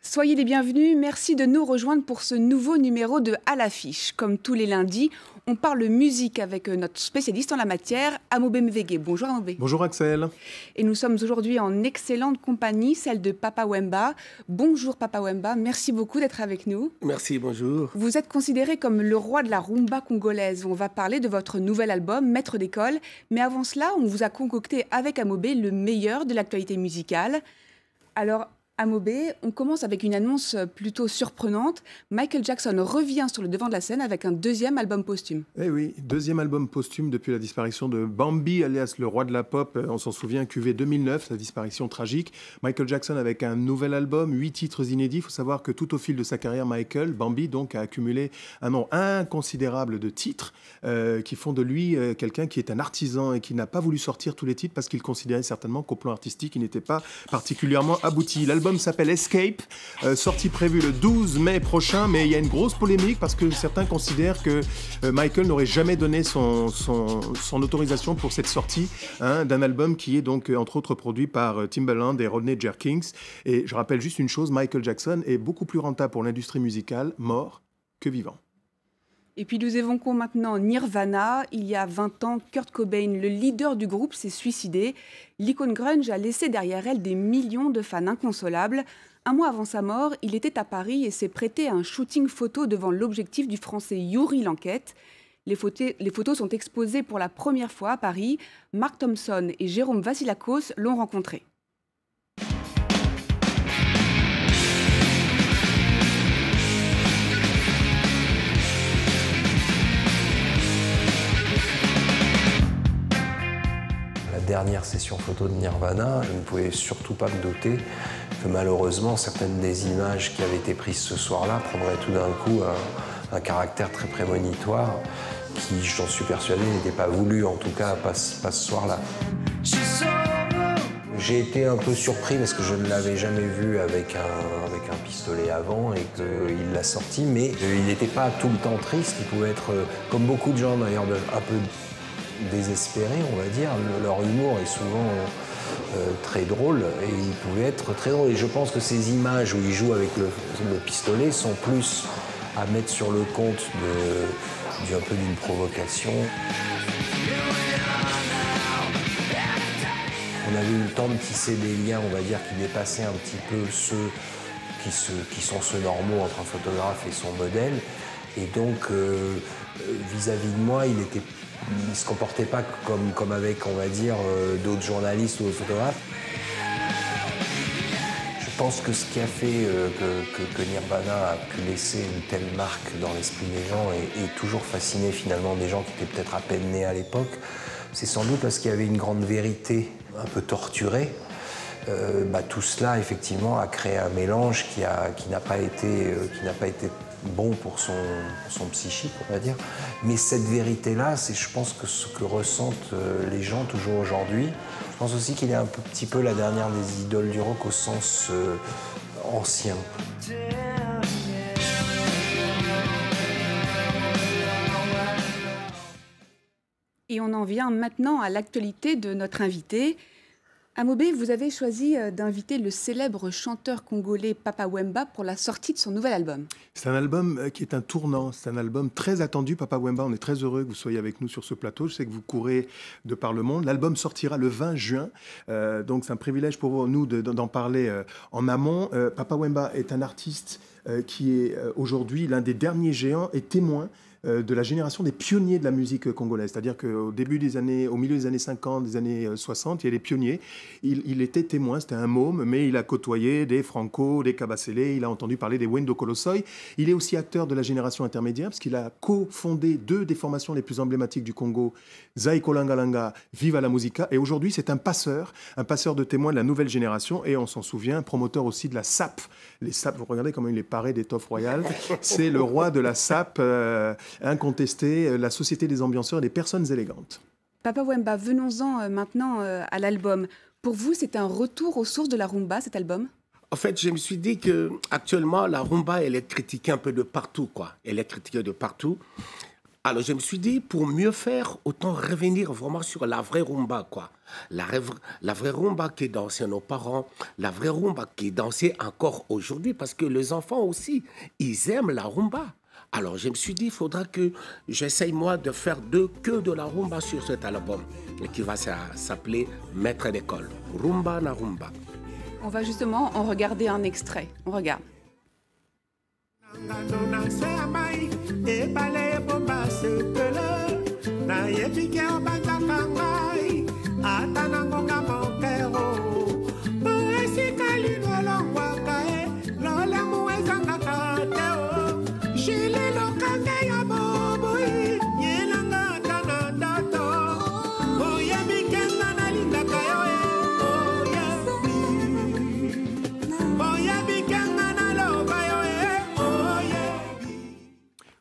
Soyez les bienvenus, merci de nous rejoindre pour ce nouveau numéro de À l'affiche. Comme tous les lundis, on parle musique avec notre spécialiste en la matière, Amobé Mvégué. Bonjour Amobé. Bonjour Axel. Et nous sommes aujourd'hui en excellente compagnie, celle de Papa Wemba. Bonjour Papa Wemba, merci beaucoup d'être avec nous. Merci, bonjour. Vous êtes considéré comme le roi de la rumba congolaise. On va parler de votre nouvel album, Maître d'école. Mais avant cela, on vous a concocté avec Amobé le meilleur de l'actualité musicale. Alors, Amobé, on commence avec une annonce plutôt surprenante. Michael Jackson revient sur le devant de la scène avec un deuxième album posthume. Eh oui, deuxième album posthume depuis la disparition de Bambi, alias le roi de la pop. On s'en souvient, QV 2009, sa disparition tragique. Michael Jackson avec un nouvel album, 8 titres inédits. Il faut savoir que tout au fil de sa carrière, Bambi, donc, a accumulé un nombre inconsidérable de titres qui font de lui quelqu'un qui est un artisan et qui n'a pas voulu sortir tous les titres parce qu'il considérait certainement qu'au plan artistique, il n'était pas particulièrement abouti. L'album s'appelle Escape, sortie prévue le 12 mai prochain, mais il y a une grosse polémique parce que certains considèrent que Michael n'aurait jamais donné son autorisation pour cette sortie d'un album qui est donc entre autres produit par Timbaland et Rodney Jerkins. Et je rappelle juste une chose, Michael Jackson est beaucoup plus rentable pour l'industrie musicale mort que vivant. Et puis nous évoquons maintenant Nirvana. Il y a 20 ans, Kurt Cobain, le leader du groupe, s'est suicidé. L'icône grunge a laissé derrière elle des millions de fans inconsolables. Un mois avant sa mort, il était à Paris et s'est prêté à un shooting photo devant l'objectif du français Yuri Lanquette. Les photos sont exposées pour la première fois à Paris. Mark Thompson et Jérôme Vassilakos l'ont rencontré. Dernière session photo de Nirvana, je ne pouvais surtout pas me douter que malheureusement certaines des images qui avaient été prises ce soir-là prendraient tout d'un coup un caractère très prémonitoire qui, j'en suis persuadé, n'était pas voulu, en tout cas pas ce soir-là. J'ai été un peu surpris parce que je ne l'avais jamais vu avec un pistolet avant et qu'il l'a sorti, mais il n'était pas tout le temps triste, il pouvait être, comme beaucoup de gens d'ailleurs, un peu désespérés, on va dire. Leur humour est souvent très drôle et il pouvait être très drôle. Et je pense que ces images où il joue avec le pistolet sont plus à mettre sur le compte un peu d'une provocation. On avait eu le temps de tisser des liens, on va dire, qui dépassaient un petit peu ceux qui sont ceux normaux entre un photographe et son modèle. Et donc, vis-à-vis de moi, il ne se comportait pas comme avec, on va dire, d'autres journalistes ou d'autres photographes. Je pense que ce qui a fait que Nirvana a pu laisser une telle marque dans l'esprit des gens et toujours fasciner finalement des gens qui étaient peut-être à peine nés à l'époque, c'est sans doute parce qu'il y avait une grande vérité un peu torturée. Tout cela, effectivement, a créé un mélange qui n'a pas été bon pour son psychique, on va dire. Mais cette vérité-là, c'est, je pense, que ce que ressentent les gens toujours aujourd'hui. Je pense aussi qu'il est un petit peu la dernière des idoles du rock au sens ancien. Et on en vient maintenant à l'actualité de notre invité. Amobé, vous avez choisi d'inviter le célèbre chanteur congolais Papa Wemba pour la sortie de son nouvel album. C'est un album qui est un tournant, c'est un album très attendu. Papa Wemba, on est très heureux que vous soyez avec nous sur ce plateau. Je sais que vous courez de par le monde. L'album sortira le 20 juin, donc c'est un privilège pour nous d'en parler en amont. Papa Wemba est un artiste qui est aujourd'hui l'un des derniers géants et témoin de la génération des pionniers de la musique congolaise. C'est-à-dire qu'au milieu des années 50, des années 60, il y a des pionniers. Il était témoin, c'était un môme, mais il a côtoyé des Franco, des Kabasele, il a entendu parler des Wendo Kolosoi. Il est aussi acteur de la génération intermédiaire, parce qu'il a cofondé 2 des formations les plus emblématiques du Congo, Zaiko Langalanga, Viva la Musica. Et aujourd'hui, c'est un passeur de témoins de la nouvelle génération. Et on s'en souvient, promoteur aussi de la SAP. Les SAP, vous regardez comment il est paré d'étoffe royale. C'est le roi de la SAP, incontesté, la société des ambianceurs et des personnes élégantes. Papa Wemba, venons-en maintenant à l'album. Pour vous, c'est un retour aux sources de la rumba, cet album ? En fait, je me suis dit qu'actuellement, la rumba, elle est critiquée un peu de partout, quoi. Elle est critiquée de partout. Alors, je me suis dit, pour mieux faire, autant revenir vraiment sur la vraie rumba, quoi. La vraie rumba qui est dansée nos parents, la vraie rumba qui est dansée encore aujourd'hui, parce que les enfants aussi, ils aiment la rumba. Alors, je me suis dit, il faudra que j'essaye, moi, de faire que de la rumba sur cet album, qui va s'appeler Maître d'école. Rumba na rumba. On va justement en regarder un extrait. On regarde.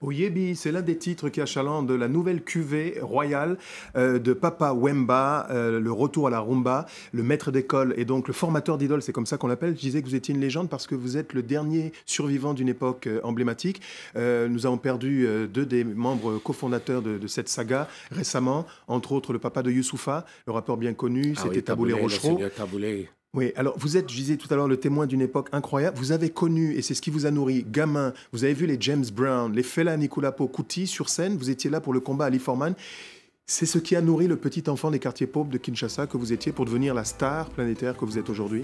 Oyebi, c'est l'un des titres qui achalandent la nouvelle cuvée royale de Papa Wemba, le retour à la rumba, le maître d'école et donc le formateur d'idoles, c'est comme ça qu'on l'appelle. Je disais que vous étiez une légende parce que vous êtes le dernier survivant d'une époque emblématique. Nous avons perdu deux des membres cofondateurs de cette saga récemment, entre autres le papa de Youssoufa, le rappeur bien connu, c'était Taboulé Rochereau. Oui, alors vous êtes, je disais tout à l'heure, le témoin d'une époque incroyable. Vous avez connu, et c'est ce qui vous a nourri, gamin, vous avez vu les James Brown, les Fela Anikulapo Kuti sur scène, vous étiez là pour le combat Ali Foreman. C'est ce qui a nourri le petit enfant des quartiers pauvres de Kinshasa que vous étiez pour devenir la star planétaire que vous êtes aujourd'hui?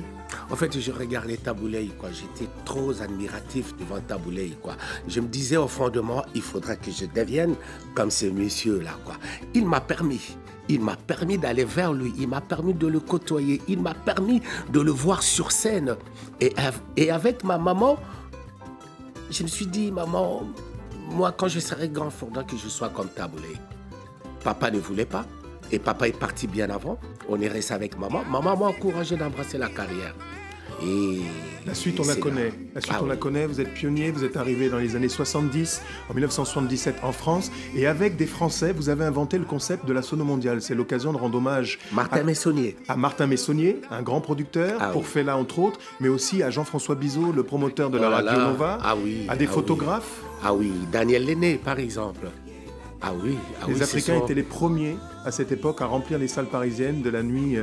En fait, je regardais Taboulé, quoi. J'étais trop admiratif devant Taboulé, quoi. Je me disais au fond de moi, il faudra que je devienne comme ces messieurs-là, quoi. Il m'a permis d'aller vers lui, il m'a permis de le côtoyer, il m'a permis de le voir sur scène. Et avec ma maman, je me suis dit, maman, moi, quand je serai grand, il faudra que je sois comme Taboulé. Papa ne voulait pas, et papa est parti bien avant. On est resté avec maman. Maman m'a encouragé d'embrasser la carrière. Et la suite, on la connaît. La suite, on la connaît. Vous êtes pionnier, vous êtes arrivé dans les années 70, en 1977 en France. Et avec des Français, vous avez inventé le concept de la sono mondiale. C'est l'occasion de rendre hommage à Martin Messonnier, un grand producteur, pour Fela entre autres, mais aussi à Jean-François Bizot, le promoteur de la Radio Nova, à des photographes. Ah oui, Daniel Lenné, par exemple. Les Africains étaient les premiers à cette époque à remplir les salles parisiennes de la nuit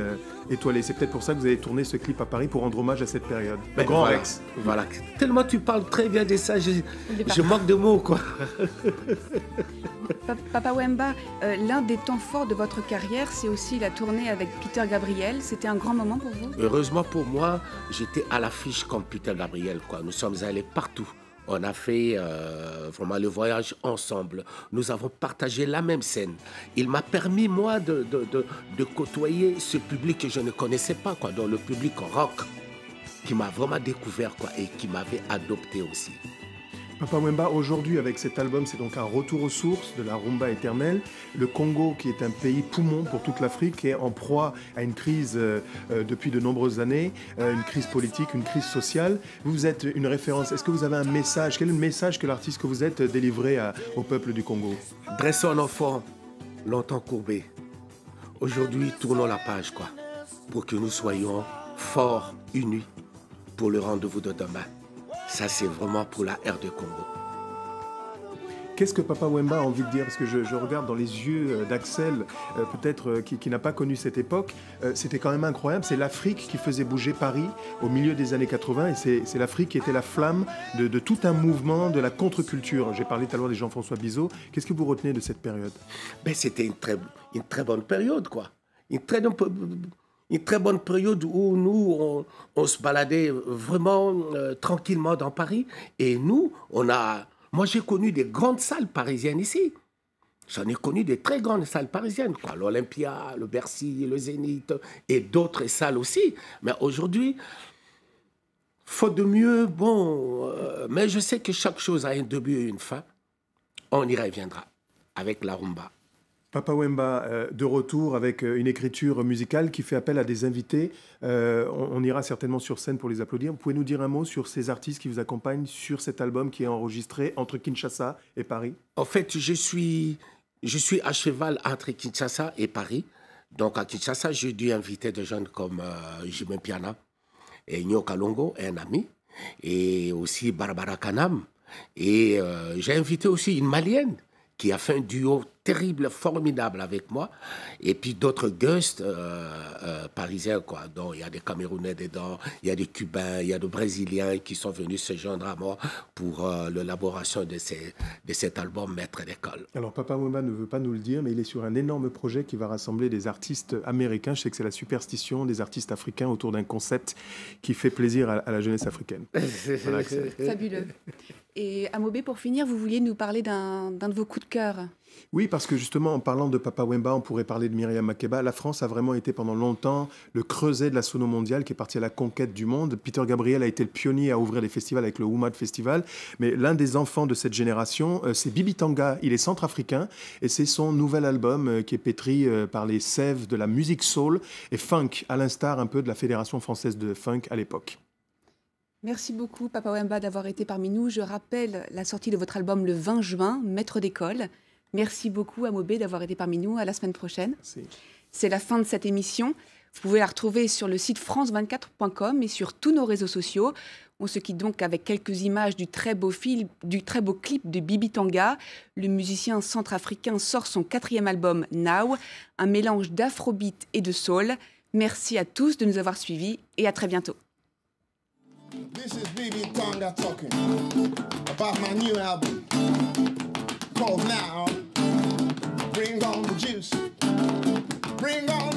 étoilée. C'est peut-être pour ça que vous avez tourné ce clip à Paris pour rendre hommage à cette période. Le Grand Rex. Voilà. Tellement tu parles très bien de ça, je manque de mots, quoi. Papa Wemba, l'un des temps forts de votre carrière, c'est aussi la tournée avec Peter Gabriel. C'était un grand moment pour vous? Heureusement pour moi, j'étais à l'affiche comme Peter Gabriel, quoi. Nous sommes allés partout. On a fait vraiment le voyage ensemble. Nous avons partagé la même scène. Il m'a permis, moi, de côtoyer ce public que je ne connaissais pas, quoi, dans le public rock, qui m'a vraiment découvert, quoi, et qui m'avait adopté aussi. Papa Wemba, aujourd'hui, avec cet album, c'est donc un retour aux sources de la rumba éternelle. Le Congo, qui est un pays poumon pour toute l'Afrique, est en proie à une crise depuis de nombreuses années, une crise politique, une crise sociale. Vous êtes une référence. Est-ce que vous avez un message? Quel est le message que l'artiste que vous êtes délivré au peuple du Congo? Dressons l'enfant, longtemps courbé. Aujourd'hui, tournons la page, quoi, pour que nous soyons forts, unis, pour le rendez-vous de demain. Ça, c'est vraiment pour la ère de Congo. Qu'est-ce que Papa Wemba a envie de dire? Parce que je regarde dans les yeux d'Axel, peut-être qui n'a pas connu cette époque. C'était quand même incroyable. C'est l'Afrique qui faisait bouger Paris au milieu des années 80. Et c'est l'Afrique qui était la flamme de tout un mouvement de la contre-culture. J'ai parlé tout à l'heure des Jean-François Bizot. Qu'est-ce que vous retenez de cette période? C'était une très bonne période, quoi. Une très bonne période où nous, on se baladait vraiment tranquillement dans Paris. Et nous, moi, j'ai connu des grandes salles parisiennes ici. J'en ai connu des très grandes salles parisiennes, quoi. L'Olympia, le Bercy, le Zénith et d'autres salles aussi. Mais aujourd'hui, faute de mieux, bon... mais je sais que chaque chose a un début et une fin. On y reviendra avec la rumba. Papa Wemba, de retour avec une écriture musicale qui fait appel à des invités. On ira certainement sur scène pour les applaudir. Vous pouvez nous dire un mot sur ces artistes qui vous accompagnent sur cet album qui est enregistré entre Kinshasa et Paris? En fait, je suis à cheval entre Kinshasa et Paris. Donc à Kinshasa, j'ai dû inviter des jeunes comme Jimé Piana et Nyoka Longo, un ami, et aussi Barbara Kanam. Et j'ai invité aussi une Malienne qui a fait un duo terrible, formidable avec moi. Et puis d'autres guests parisiens, quoi. Donc il y a des Camerounais dedans, il y a des Cubains, il y a des Brésiliens qui sont venus se joindre à moi pour l'élaboration de cet album Maître d'école. Alors Papa Wemba ne veut pas nous le dire, mais il est sur un énorme projet qui va rassembler des artistes américains. Je sais que c'est la superstition des artistes africains autour d'un concept qui fait plaisir à la jeunesse africaine. Voilà, fabuleux. Et Amobé, pour finir, vous vouliez nous parler d'un de vos coups de cœur. Oui, parce que justement, en parlant de Papa Wemba, on pourrait parler de Myriam Makeba. La France a vraiment été pendant longtemps le creuset de la sono mondiale qui est parti à la conquête du monde. Peter Gabriel a été le pionnier à ouvrir les festivals avec le Woumad Festival. Mais l'un des enfants de cette génération, c'est Bibi Tanga. Il est centrafricain et c'est son nouvel album qui est pétri par les sèves de la musique soul et funk, à l'instar un peu de la Fédération française de funk à l'époque. Merci beaucoup, Papa Wemba, d'avoir été parmi nous. Je rappelle la sortie de votre album le 20 juin, Maître d'école. Merci beaucoup, Amobé, d'avoir été parmi nous. À la semaine prochaine. C'est la fin de cette émission. Vous pouvez la retrouver sur le site france24.com et sur tous nos réseaux sociaux. On se quitte donc avec quelques images du très beau clip de Bibi Tanga. Le musicien centrafricain sort son 4e album, Now, un mélange d'afrobeat et de soul. Merci à tous de nous avoir suivis et à très bientôt. This is Bibi Tanga talking about my new album called Now. Bring on the juice. Bring on